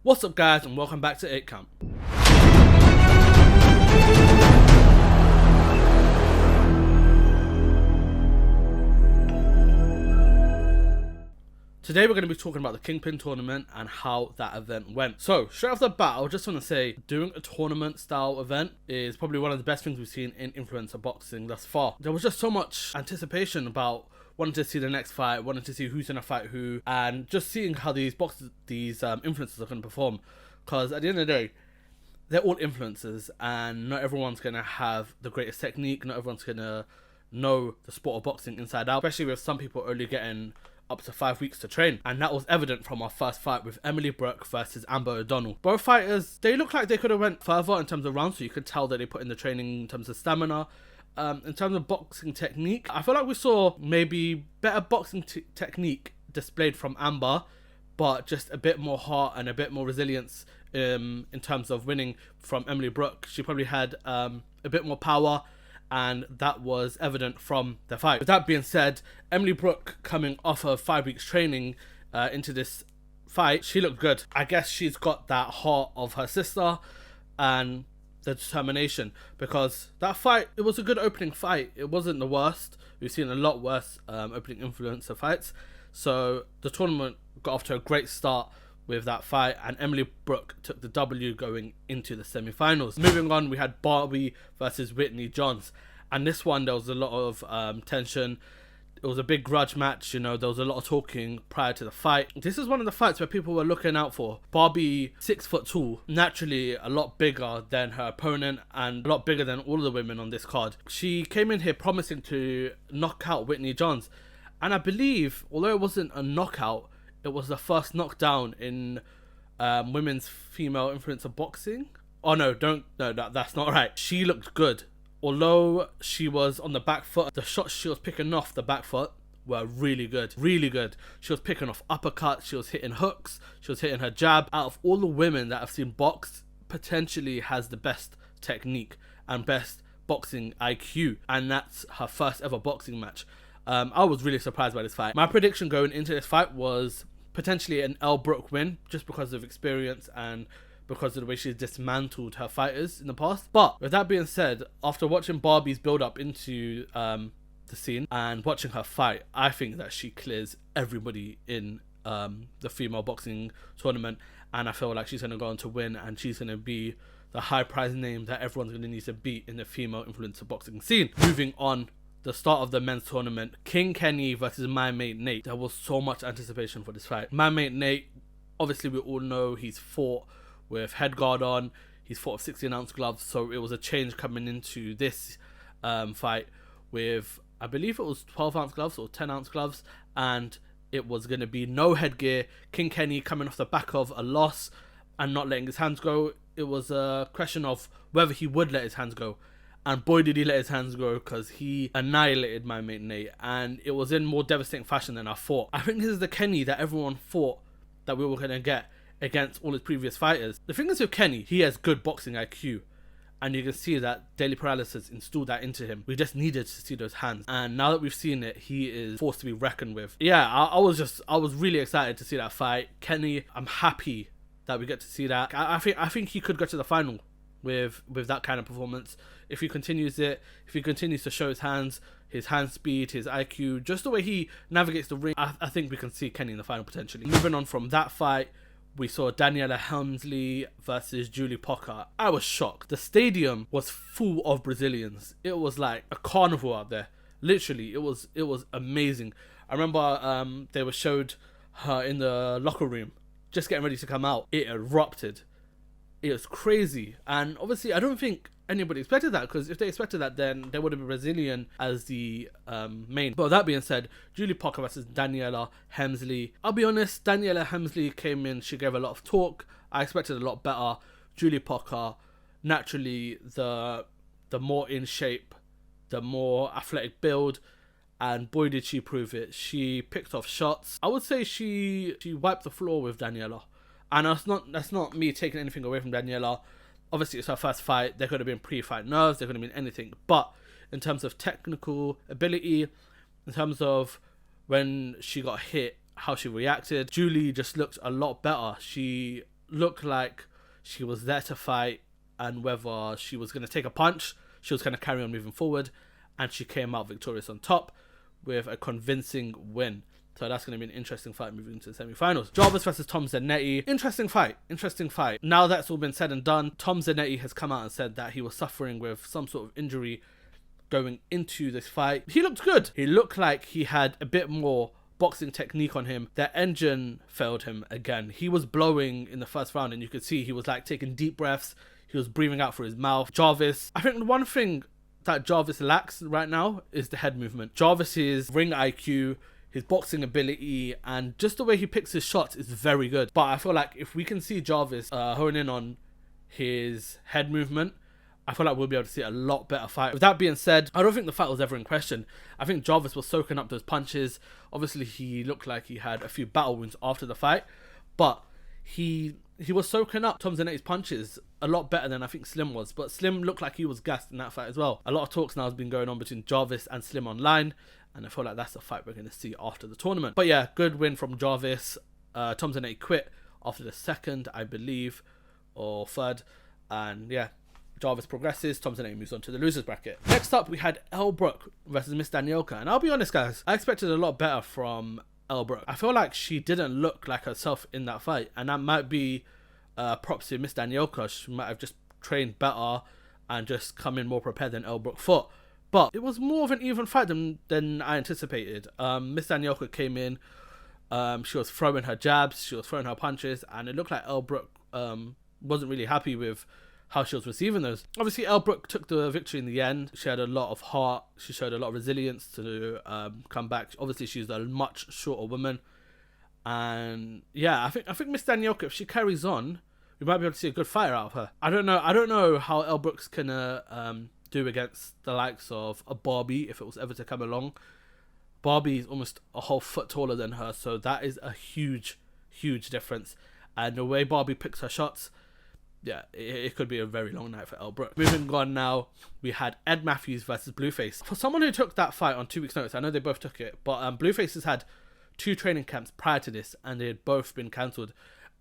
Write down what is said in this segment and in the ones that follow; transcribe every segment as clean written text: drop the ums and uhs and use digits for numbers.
What's up guys, and welcome back to 8 Camp. Today we're going to be talking about the Kingpyn tournament and how that event went. So, straight off the bat, I just want to say, doing a tournament style event is probably one of the best things we've seen in influencer boxing thus far. There was just so much anticipation about wanting to see the next fight, wanting to see who's going to fight who, and just seeing how these influencers are going to perform. Because at the end of the day, they're all influencers, and not everyone's going to have the greatest technique, not everyone's going to know the sport of boxing inside out, especially with some people only getting up to 5 weeks to train. And that was evident from our first fight with Brooke versus Amber O'Donnell. Both fighters, they looked like they could have went further in terms of rounds, so you could tell that they put in the training in terms of stamina. In terms of boxing technique, I feel like we saw maybe better boxing technique displayed from Amber, but just a bit more heart and a bit more resilience in terms of winning from Brooke. She probably had a bit more power, and that was evident from the fight. With that being said, Brooke coming off of 5 weeks training into this fight, she looked good. I guess she's got that heart of her sister and the determination, because that fight, it was a good opening fight. It wasn't the worst. We've seen a lot worse opening influencer fights. So the tournament got off to a great start with that fight, and Brooke took the W going into the semi-finals. Moving on, we had Barbie versus Whitney Johns, and this one there was a lot of tension. It was a big grudge match, you know, there was a lot of talking prior to the fight. This is one of the fights where people were looking out for. Barbie, 6 foot tall, naturally a lot bigger than her opponent and a lot bigger than all of the women on this card. She came in here promising to knock out Whitney Johns, and I believe, although it wasn't a knockout, it was the first knockdown in women's female influencer boxing. Oh no, that's not right. She looked good. Although she was on the back foot, the shots she was picking off the back foot were really good. Really good. She was picking off uppercuts, she was hitting hooks, she was hitting her jab. Out of all the women that I've seen box, potentially has the best technique and best boxing IQ. And that's her first ever boxing match. I was really surprised by this fight. My prediction going into this fight was potentially an Elbrook win, just because of experience and because of the way she's dismantled her fighters in the past. But with that being said, after watching Barbie's build up into the scene and watching her fight, I think that she clears everybody in the female boxing tournament, and I feel like she's going to go on to win, and she's going to be the high prize name that everyone's going to need to beat in the female influencer boxing scene. Moving on, the start of the men's tournament, King Kenny versus ManMade Nate. There was so much anticipation for this fight. ManMade Nate, obviously we all know he's fought with head guard on, he's fought with 16-ounce gloves, so it was a change coming into this fight with, I believe it was 12-ounce gloves or 10-ounce gloves, and it was going to be no headgear. King Kenny coming off the back of a loss and not letting his hands go. It was a question of whether he would let his hands go. And boy did he let his hands go, because he annihilated my mate Nate, and it was in more devastating fashion than I thought. I think this is the Kenny that everyone thought that we were going to get against all his previous fighters. The thing is with Kenny, he has good boxing IQ, and you can see that daily paralysis installed that into him. We just needed to see those hands, and now that we've seen it, he is forced to be reckoned with. Yeah, I was really excited to see that fight. Kenny, I'm happy that we get to see that. I think he could go to the final with that kind of performance. If he continues it, if he continues to show his hand speed, his IQ, just the way he navigates the ring, I think we can see Kenny in the final potentially. Moving on from that fight, we saw Daniela Hemsley versus Julie Pocker. I was shocked. The stadium was full of Brazilians. It was like a carnival out there. Literally, it was amazing. I remember they were showed her in the locker room, just getting ready to come out. It erupted. It was crazy, and obviously I don't think anybody expected that, because if they expected that, then they would have been Brazilian as the main. But with that being said, Julie Pocker versus Daniela Hemsley. I'll be honest, Daniela Hemsley came in, she gave a lot of talk. I expected a lot better. Julie Pocker, naturally the more in shape, the more athletic build, and boy did she prove it. She picked off shots. I would say she wiped the floor with Daniela. And that's not me taking anything away from Daniela. Obviously, it's her first fight. There could have been pre-fight nerves. There could have been anything. But in terms of technical ability, in terms of when she got hit, how she reacted, Julie just looked a lot better. She look like she was there to fight, and whether she was going to take a punch, she was going to carry on moving forward, and she came out victorious on top with a convincing win. So that's going to be an interesting fight moving into the semi-finals. Jarvis versus Tom Zanetti. Interesting fight. Now that's all been said and done, Tom Zanetti has come out and said that he was suffering with some sort of injury going into this fight. He looked good. He looked like he had a bit more boxing technique on him. The engine failed him again. He was blowing in the first round, and you could see he was like taking deep breaths. He was breathing out through his mouth. Jarvis, I think the one thing that Jarvis lacks right now is the head movement. Jarvis's ring IQ, his boxing ability, and just the way he picks his shots is very good. But I feel like if we can see Jarvis hone in on his head movement, I feel like we'll be able to see a lot better fight. With that being said, I don't think the fight was ever in question. I think Jarvis was soaking up those punches. Obviously, he looked like he had a few battle wounds after the fight, but he was soaking up Tom Zanetti's punches a lot better than I think Slim was. But Slim looked like he was gassed in that fight as well. A lot of talks now has been going on between Jarvis and Slim online, and I feel like that's the fight we're going to see after the tournament. But yeah, good win from Jarvis. Tom Zanetti quit after the second, I believe, or third, and yeah, Jarvis progresses, Tom Zanetti moves on to the losers bracket. Next up, we had Elbrook versus Miss Danioka. And I'll be honest, guys, I expected a lot better from Elbrook. I feel like she didn't look like herself in that fight. And that might be props to Miss Danioka. She might have just trained better and just come in more prepared than Elbrook thought. But it was more of an even fight than I anticipated. Miss Danioka came in. She was throwing her jabs. She was throwing her punches. And it looked like Elbrook wasn't really happy with how she was receiving those. Obviously, Elbrook took the victory in the end. She had a lot of heart. She showed a lot of resilience to come back. Obviously, she's a much shorter woman. And yeah, I think Miss Danioka, if she carries on, we might be able to see a good fighter out of her. I don't know how Elbrook's gonna do against the likes of a Barbie if it was ever to come along. Barbie is almost a whole foot taller than her, so that is a huge difference. And the way Barbie picks her shots, yeah, it could be a very long night for Elbrook. Moving on now, we had Ed Matthews versus Blueface. For someone who took that fight on 2 weeks' notice, I know they both took it, but Blueface has had 2 training camps prior to this, and they had both been cancelled.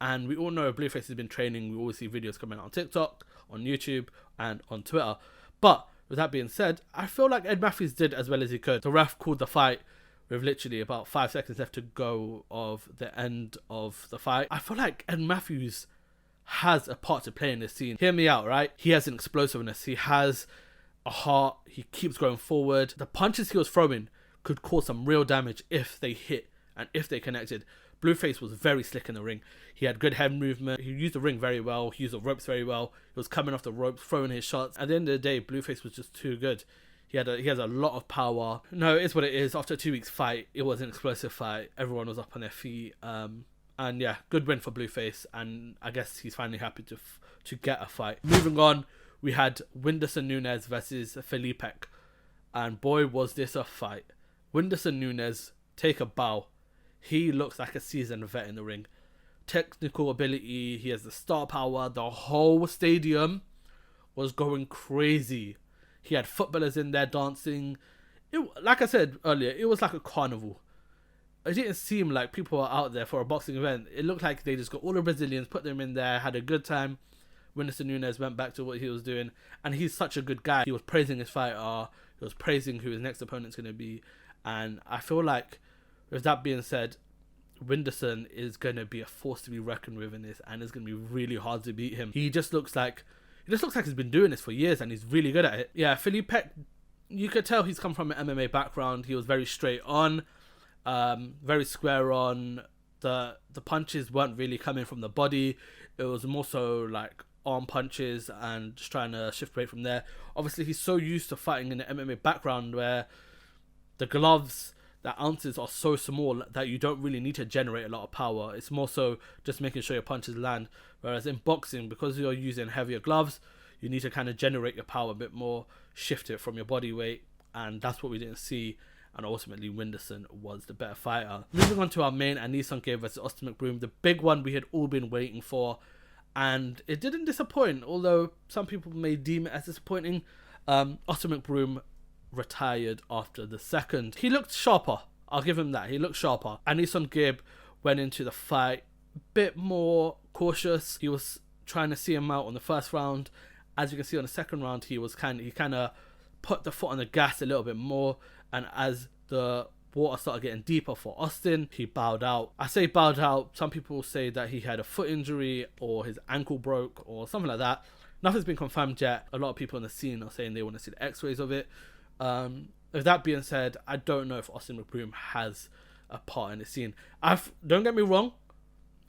And we all know Blueface has been training. We always see videos coming out on TikTok, on YouTube, and on Twitter. But with that being said, I feel like Ed Matthews did as well as he could. The ref called the fight with literally about 5 seconds left to go of the end of the fight. I feel like Ed Matthews has a part to play in this scene. Hear me out, right? He has an explosiveness. He has a heart. He keeps going forward. The punches he was throwing could cause some real damage if they hit and if they connected. Blueface was very slick in the ring. He had good head movement. He used the ring very well. He used the ropes very well. He was coming off the ropes, throwing his shots. At the end of the day, Blueface was just too good. He has a lot of power. No, it is what it is. After a 2 weeks fight, it was an explosive fight. Everyone was up on their feet. And yeah, good win for Blueface, and I guess he's finally happy to get a fight. Moving on, we had Whindersson Nunes versus Felipe, and boy was this a fight. Whindersson Nunes, take a bow. He looks like a seasoned vet in the ring. Technical ability, he has the star power. The whole stadium was going crazy. He had footballers in there dancing. Like I said earlier, it was like a carnival. It didn't seem like people were out there for a boxing event. It looked like they just got all the Brazilians, put them in there, had a good time. Whindersson Nunes went back to what he was doing, and he's such a good guy. He was praising his fighter, he was praising who his next opponent's going to be, and I feel like, with that being said, Whindersson is going to be a force to be reckoned with in this, and it's going to be really hard to beat him. He just looks like he's been doing this for years, and he's really good at it. Yeah, Felipe, you could tell he's come from an MMA background. He was very straight on. Very square on. The punches weren't really coming from the body. It was more so like arm punches and just trying to shift weight from there. Obviously, he's so used to fighting in the MMA background where the gloves, the ounces are so small that you don't really need to generate a lot of power. It's more so just making sure your punches land. Whereas in boxing, because you're using heavier gloves, you need to kind of generate your power a bit more, shift it from your body weight, and that's what we didn't see. And ultimately, Whindersson was the better fighter. Moving on to our main, Anison Gibb versus Austin Mcbroom, the big one we had all been waiting for. And it didn't disappoint, although some people may deem it as disappointing. Austin Mcbroom retired after the second. He looked sharper. I'll give him that. He looked sharper. Anison Gibb went into the fight a bit more cautious. He was trying to see him out on the first round. As you can see on the second round, he kind of put the foot on the gas a little bit more. And as the water started getting deeper for Austin, he bowed out. I say bowed out. Some people say that he had a foot injury or his ankle broke or something like that. Nothing's been confirmed yet. A lot of people in the scene are saying they want to see the x-rays of it. With that being said, I don't know if Austin Mcbroom has a part in the scene. Don't get me wrong,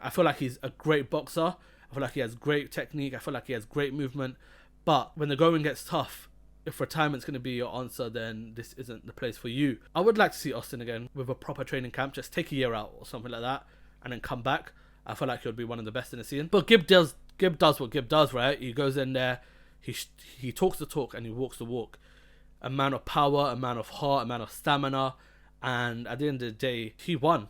I feel like he's a great boxer. I feel like he has great technique. I feel like he has great movement. But when the going gets tough, if retirement's going to be your answer, then this isn't the place for you. I would like to see Austin again with a proper training camp. Just take a year out or something like that and then come back. I feel like he'll be one of the best in the scene. But Gibb does what Gibb does, right? He goes in there, he talks the talk and he walks the walk. A man of power, a man of heart, a man of stamina. And at the end of the day, he won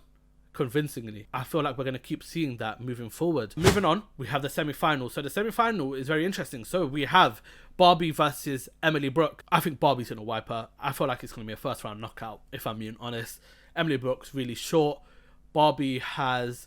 convincingly. I feel like we're going to keep seeing that moving forward. Moving on, we have the semi-final. So the semi-final is very interesting. So we have Barbie versus Emily Brooke. I think Barbie's going to wipe her. I feel like it's going to be a first round knockout, if I'm being honest. Emily Brooke's really short. Barbie has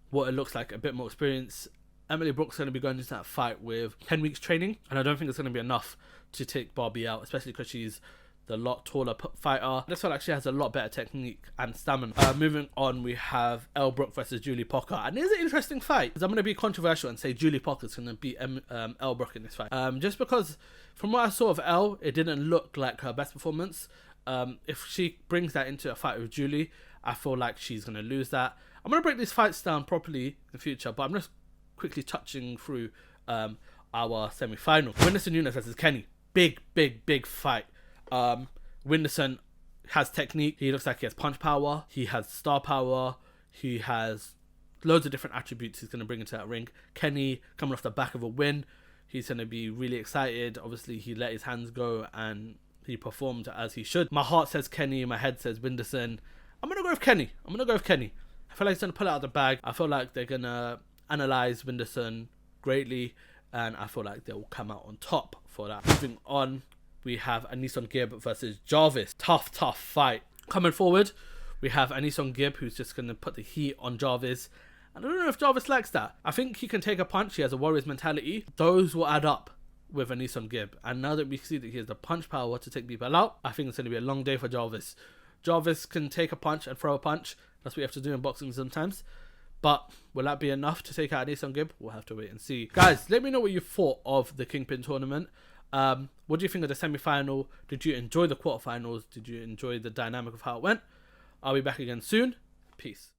what it looks like, a bit more experience. Emily Brooke's going to be going into that fight with 10 weeks training. And I don't think it's going to be enough to take Barbie out, especially because she's the lot taller fighter. I just feel like she has a lot better technique and stamina. Moving on, we have Elbrook versus Julie Pocker, and it's an interesting fight. I'm going to be controversial and say Julie Pocker is going to beat Elbrook in this fight. Just because from what I saw of El, it didn't look like her best performance. If she brings that into a fight with Julie, I feel like she's going to lose that. I'm going to break these fights down properly in the future, but I'm just quickly touching through our semi-final. Witness Nunes versus Kenny. Big fight. Winderson has technique. He looks like he has punch power. He has star power. He has loads of different attributes he's going to bring into that ring. Kenny, coming off the back of a win, he's going to be really excited. Obviously, he let his hands go and he performed as he should. My heart says Kenny. My head says Winderson. I'm going to go with Kenny. I feel like he's going to pull it out of the bag. I feel like they're going to analyze Winderson greatly. And I feel like they will come out on top for that. Moving on, we have Anison Gibb versus Jarvis. Tough fight. Coming forward, we have Anison Gibb, who's just going to put the heat on Jarvis. And I don't know if Jarvis likes that. I think he can take a punch. He has a warrior's mentality. Those will add up with Anison Gibb. And now that we see that he has the punch power to take people out, I think it's going to be a long day for Jarvis. Jarvis can take a punch and throw a punch. That's what you have to do in boxing sometimes. But will that be enough to take out Anison Gibb? We'll have to wait and see. Guys, let me know what you thought of the Kingpyn tournament. What do you think of the semi-final? Did you enjoy the quarterfinals? Did you enjoy the dynamic of how it went? I'll be back again soon. Peace.